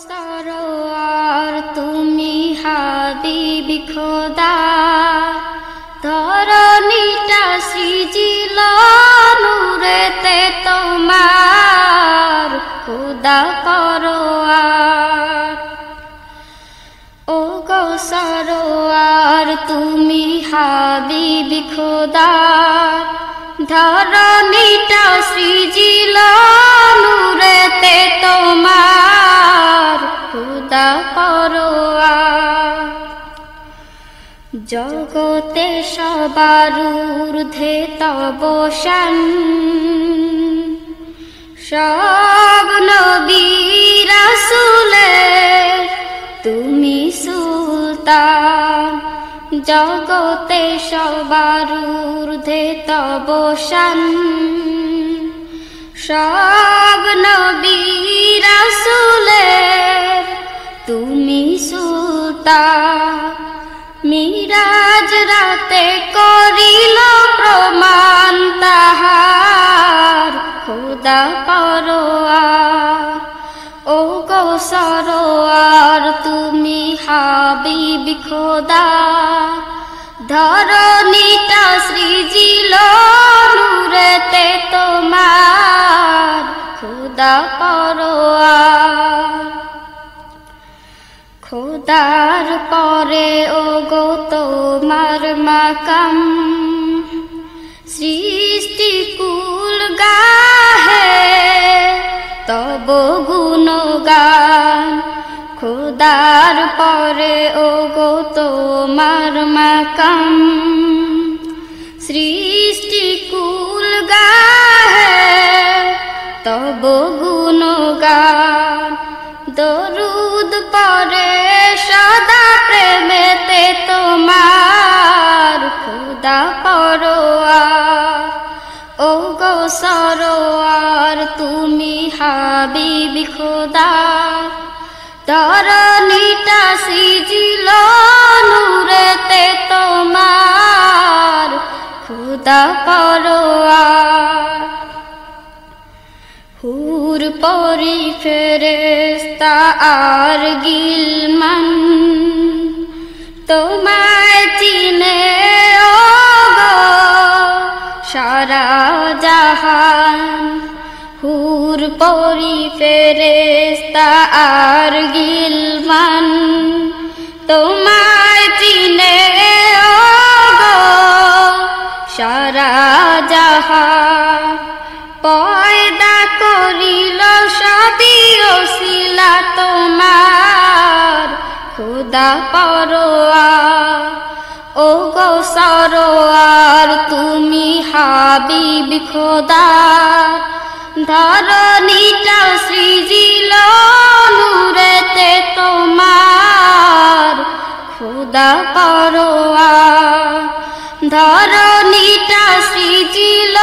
সরোয়ার তুমি হাবিবি খোদা, ধরণীটা সৃজিল নূরেতে তোমার খোদা পরোয়ার। ও গো সরোয়ার তুমি হাবিবি খোদা, ধরণীটা সৃজিল নূরেতে তোমার খোদা পরোয়ার। জগতে সবার ঊর্ধ্বে তব শান, সব নবী রাসূলের তুমি সুলতান। জগতে সবার ঊর্ধ্বে তব শান, সব নবী রাসূলের তুমি সুলতান। মিরাজ রাতে করিল প্রমাণ তাহার খোদা পরোয়ার। ও গো সরোয়ার তুমি হাবিবি খোদা, ধরণীটা সৃজিল নূরেতে তোমার খোদা পরোয়ার। খোদার পরে ও গো তোমার মাকাম, সৃষ্টি কুল গাহে তব গুণগান। খোদার পরে ও গো তোমার মাকাম, সৃষ্টি কুল গাহে তব গুণগান। দরুদ পরে সদা প্রেমেতে তোমার খোদা পরোয়ার। ও গো সরোয়ার তুমি হাবিবি খোদা, ধরণীটা সৃজিল নূরেতে তোমার খোদা পরোয়ার। হুর পরি ফেরেশতা আর গিলমান তোমায় চিনে ও গো সারা জাহান। হুর পরি ফেরেশতা আর গিলমান তোমায় চিনে ও গো সারা জাহান। পয়দা করিল সবই ওসিলা তোমার খোদা পরোয়ার। ও গো সরোয়ার তুমি হাবিবি খোদা, ধরণীটা সৃজিল নূরেতে তোমার খোদা পরোয়ার। ধরণীটা সৃজিল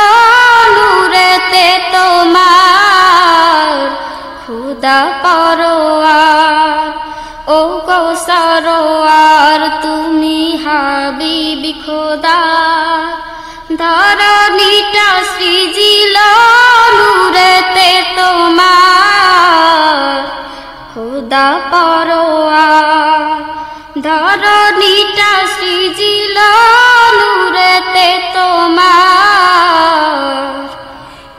নূরেতে তোমার খোদা পরোয়ার। ও গো সরোয়ার তুমি হাবিবি খোদা, ধরণীটা সৃজিল নূরেতে তোমার খোদা পরোয়ার। ধরণীটা সৃজিল নূরেতে তোমার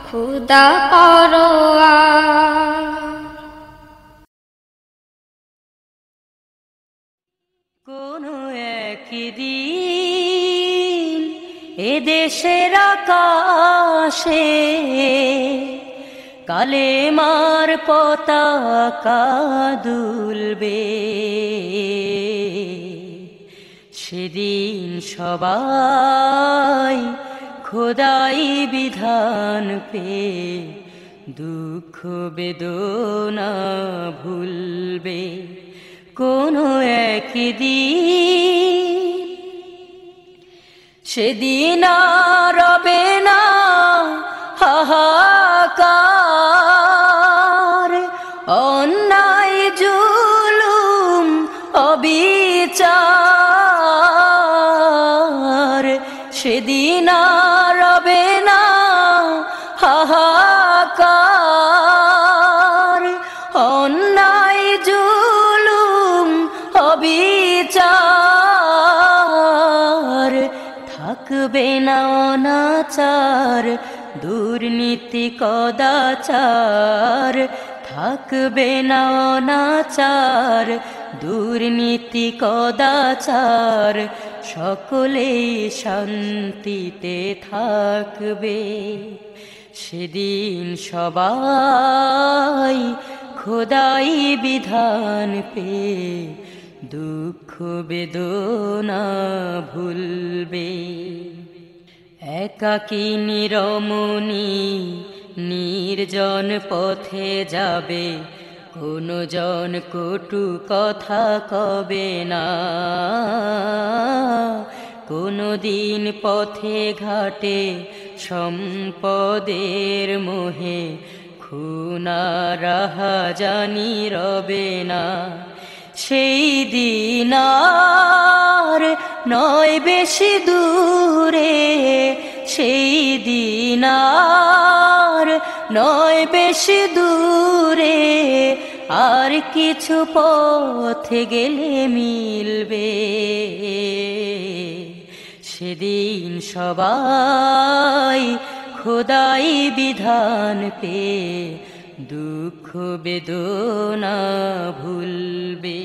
খোদা পরোয়ার। কোনো একদিন এদেশের আকাশে কালেমার পতাকা দুলবে। সেদিন সবাই খোদাই বিধান পেয়ে দুঃখ বেদনা ভুলবে। কোনো একদিন সেদিন আর রবে না হাহাকার, অন্যায় জুলুম অবিচার। সেদিন আর রবে না হাহাকার, অন্যায় থাকবে না অনাচার দুর্নীতি কদাচার, থাকবে না অনাচার দুর্নীতি কদাচার, সকলেই শান্তিতে থাকবে। সেদিন সবাই খোদাই বিধান পেয়ে দুঃখ বেদনা ভুলবে। একাকিনী রমণী নির্জন পথে যাবে, কোনো জন কটু কথা কবে না। কোনো দিন পথে ঘাটে সম্পদের মোহে খুনা রাহাজানি রবে না। সেই দিন আর নয় বেশি দূরে, সেই দিন আর নয় বেশি দূরে, আর কিছু পথে গেলে মিলবে। সেদিন সবাই খোদাই বিধান পেয়ে দুঃখ বেদনা ভুলবে।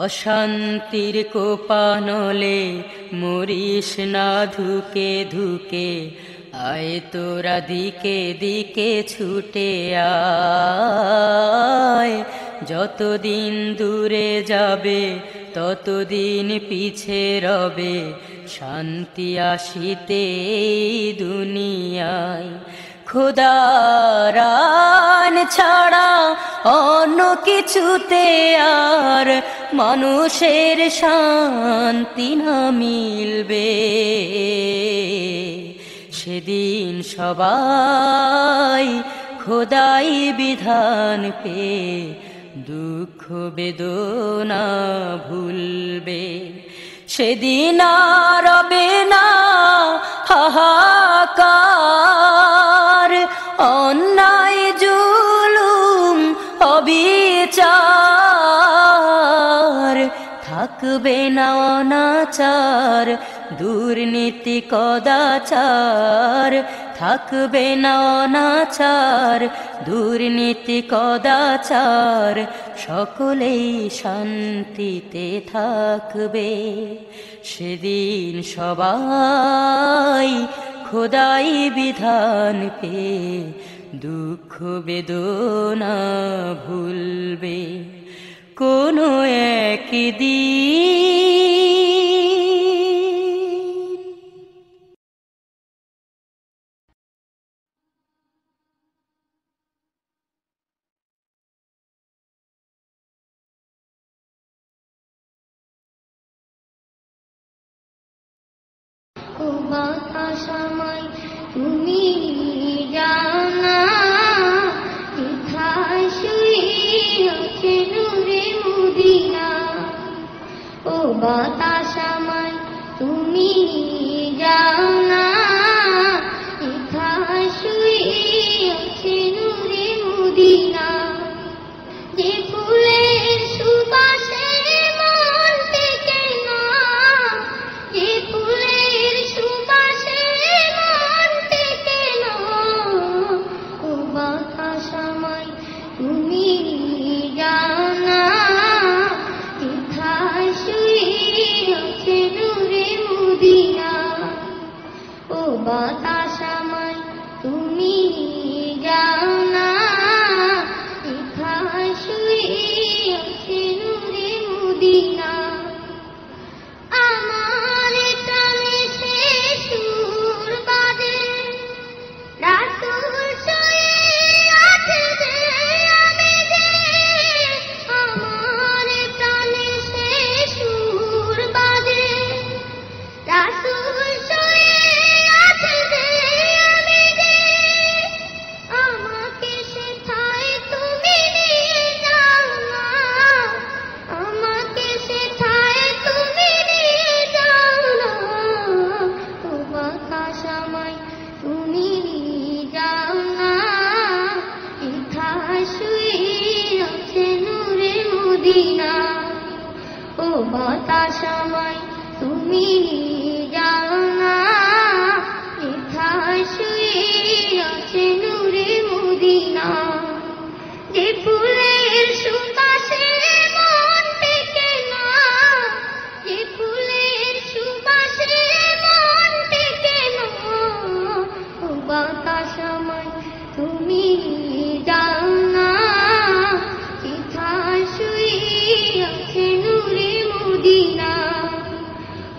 অশান্তির কোপানলে মরিস না ধুকে ধুকে, আয় তোরা দিকে দিকে ছুটে আয়। যতদিন দূরে যাবে ততদিন পিছে রবে, শান্তি আসিতে এই দুনিয়ায়। খোদার আইন ছাড়া অন্য কিছুতে আর মানুষের শান্তি না মিলবে। সেদিন সবাই খোদাই বিধান পেয়ে দুঃখ বেদনা ভুলবে। সেদিন আর রবে না হাহাকার, অন্যায় জুলুম অবিচার, থাকবে না অনাচার দুর্নীতি কদাচার, থাকবে না অনাচার দুর্নীতি কদাচার, সকলেই শান্তিতে থাকবে। সেদিন সবাই খোদাই বিধান পেয়ে দুঃখ বেদনা ভুলবে। কোনো একদিন ও বাতাসময় তুমি যাও না, কোথায় শুইয়াছে নূরে মদিনা। ও বাতাসময় তুমি যাও না, কোথায় শুইয়াছে নূরে মদিনা। যে ফুলের সুবাসে মন টেকে না, যে ফুলের সুবাসে মন টেকে না। ও বাতাসময় তুমি যাও না, কোথায় শুইয়াছে নূরে মদিনা। ও বাতাসময় তুমি যাও না, কোথায় শুইয়াছে নূরে মদিনা। আমার প্রাণে সে সুর বাজে, রাসূল শুয়ে আছে যে আমি যে। আমার প্রাণে সে সুর বাজে, রাসূল শুয়ে আছে যে আমি যে। আমাকে সেথায় তুমি নিয়ে যাও না, আমাকে সেথায় তুমি নিয়ে যাও না। ও বাতাসময় তুমি যাও না, কোথায় শুইয়াছে নূরে মদিনা। ও বাতাসময় তুমি তুমি যাও না, যেথায় শুয়ে আছে নূরে মদিনা। যে ফুলের সুবাসে মন টেকে না, যে ফুলের সুবাসে মন টেকে না, ও বাতাস আমায় তুমি যাও না, যেথায় শুয়ে আছে নূরে মদিনা।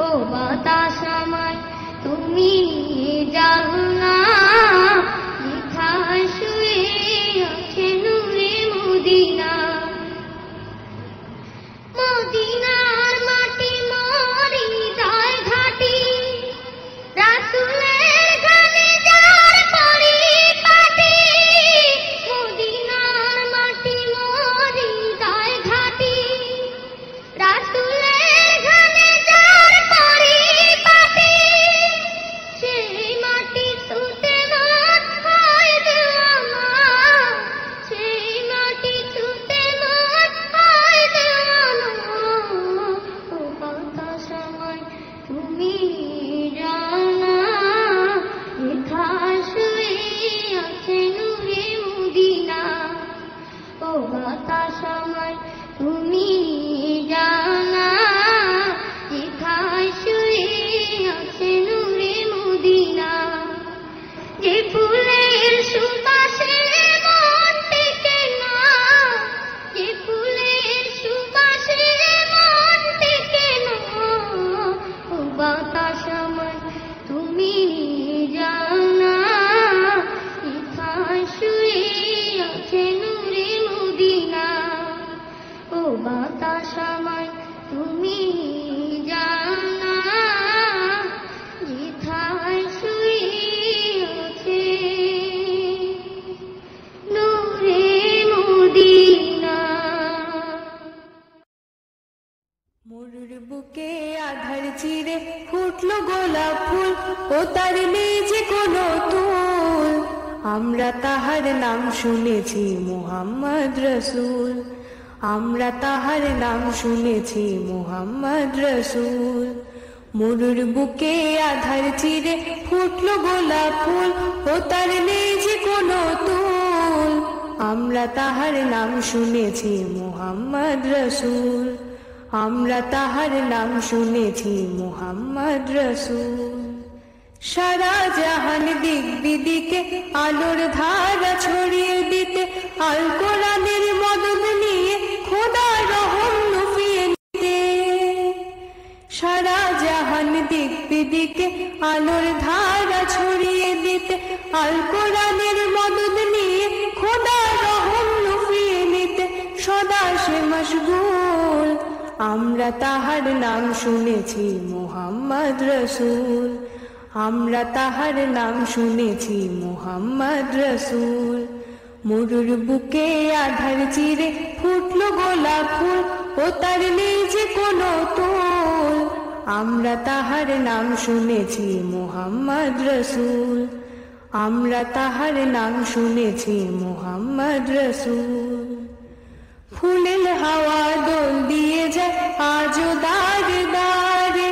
ও বাতাস আমায় তুমি যাও না, যেথায় শুয়ে আছে নূরে মদিনা। মদিনার মাটি মরি যায় ঘাটি, রাসূলের গানে যার পরিপাটি। মদিনার মাটি মরি যায় ঘাটি, রাসূলের গানে যার পরিপাটি। সেই মাটি ছুঁতে মন হয় দেওয়ানা, সেই মাটি ছুঁতে মন হয় দেওয়ানা। ও বাতাস আমায় তুমি যাও না, যেথায় শুয়ে আছে নূরে মদিনা। ও বাতাস আমায় তুমি যাও না, যেথায় শুয়ে আছে নূরে মদিনা। যে ফুলের সুবাসে মন টেকে না, যে ফুলের সুবাসে মন টেকে না, ও বাতাস আমায় তুমি যাও না, যেথায় শুয়ে আছে নূরে মদিনা। ও বাতাস আমায় তুমি যাও না, যেথায় শুয়ে আছে নূরে মদিনা। মরুর বুকে আধার চিরে ফুটলো গোলাপ ফুল, ও তার নেই যে কোনো তুল। আমরা তাহার নাম শুনেছি মুহাম্মদ রসূল, আমরা তাহার নাম শুনেছি মুহাম্মদ রসূল। মরুর বুকে আধার চিরে ফুটলো গোলাপ ফুল, ও তার নেই যে কোনো তুল। আমরা তাহার নাম শুনেছি মুহাম্মদ রসূল, আমরা তাহার নাম শুনেছি মুহাম্মদ রসূল। সারা জাহান দিক বিদিকে আলোর ধারা ছড়িয়ে দিতে, আল কোরআনের মদদ নিয়ে খোদার রহম লুফিয়ে নিতে। সারা জাহান দিক বিদিকে আলোর ধারা ছড়িয়ে দিতে, আল কোরআনের মদদ নিয়ে খোদার রহম লুফিয়ে নিতে সদা সে মশগুল। আমরা তাহার নাম শুনেছি মুহাম্মদ রসূল, আমরা তাহার নাম শুনেছি মুহাম্মদ রসূল। মরুর বুকে আধার চিরে ফুটলো গোলাপ ফুল, ও তার নেই যে কোনো তুল। আমরা তাহার নাম শুনেছি মুহাম্মদ রসূল, আমরা তাহার নাম শুনেছি মুহাম্মদ রসূল। ফুলের হাওয়া দোল দিয়ে যায় আজও দাঁড়ে দাঁড়ে,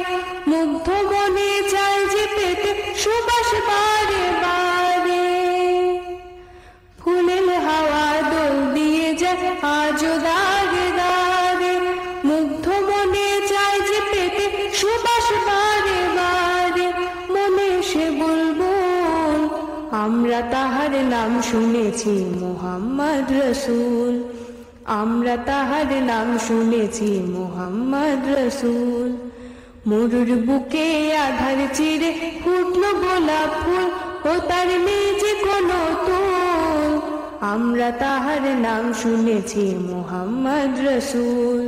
মুগ্ধ বনে চায় যে পেতে সুবাস বারে বারে। ফুলের হাওয়া দোল দিয়ে যায় আজও দাঁড়ে দাঁড়ে, মুগ্ধ বনে চায় যে পেতে সুবাস বারে বারে। মনে সে বুলবুল, আমরা তাহার নাম শুনেছি মুহাম্মদ রসূল, আমরা তাহার নাম শুনেছি মুহাম্মদ রসূল। মরুর বুকে আধার চিরে ফুটলো গোলাপ ফুল, ও তার নেই যে কোনো তুল। আমরা তাহার নাম শুনেছি মুহাম্মদ রসূল।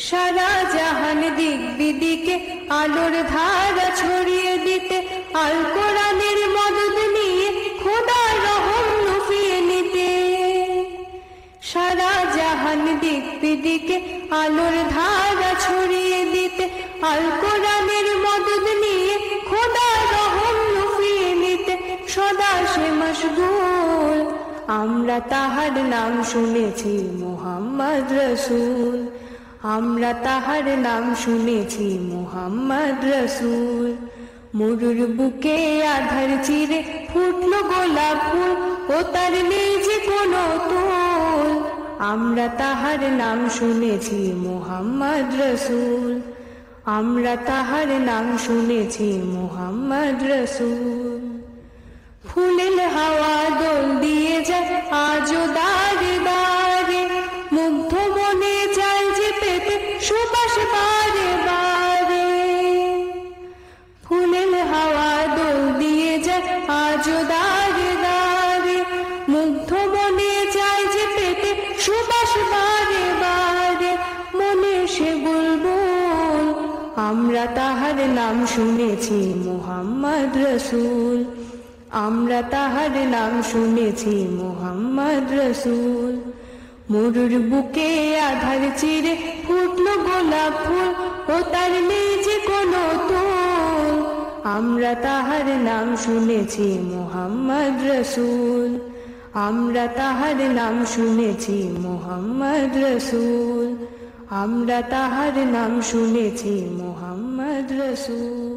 সারা জাহান দিক বিদিকে আলোর ধারা ছড়িয়ে দিতে, আল কোরআনের মদদ নিয়ে খোদার রহম লুফিয়ে নিতে। সারা জাহান দিক বিদিকে আলোর ধারা ছড়িয়ে দিতে, আল কোরআনের মদদ নিয়ে খোদার রহম লুফিয়ে নিতে সদা সে মশগুল। আমরা তাহার নাম শুনেছি মুহাম্মদ রসূল, আমরা তাহার নাম শুনেছি মুহাম্মদ রসূল। মরুর বুকে আধার চিরে ফুটলো গোলাপ ফুল, ও তার নেই যে কোনো তুল। আমরা তাহার নাম শুনেছি মুহাম্মদ রসূল। আমরা তাহার নাম শুনেছি মুহাম্মদ রসূল। ফুলের হাওয়া দোল দিয়ে যায় আজও দাঁড়ে দাঁড়ে, মুগ্ধ মনে চাই যে পেতে সুবাস বারে বারে। ফুলের হাওয়া দোল দিয়ে যায় আজও দাঁড়ে দাঁড়ে, মুগ্ধ মনে চাই যে পেতে সুবাস বারে বারে। মনে সে বুলবুল, আমরা তাহার নাম শুনেছি মুহাম্মদ রসূল। আমরা তাহার নাম শুনেছি মুহাম্মদ রসূল। মরুর বুকে আধার চিরে ফুটলো গোলাপ ফুল, ও তার নেই যে কোনো তুল। আমরা তাহার নাম শুনেছি মুহাম্মদ রসূল। আমরা তাহার নাম শুনেছি মুহাম্মদ রসূল। আমরা তাহার নাম শুনেছি মুহাম্মদ রসূল।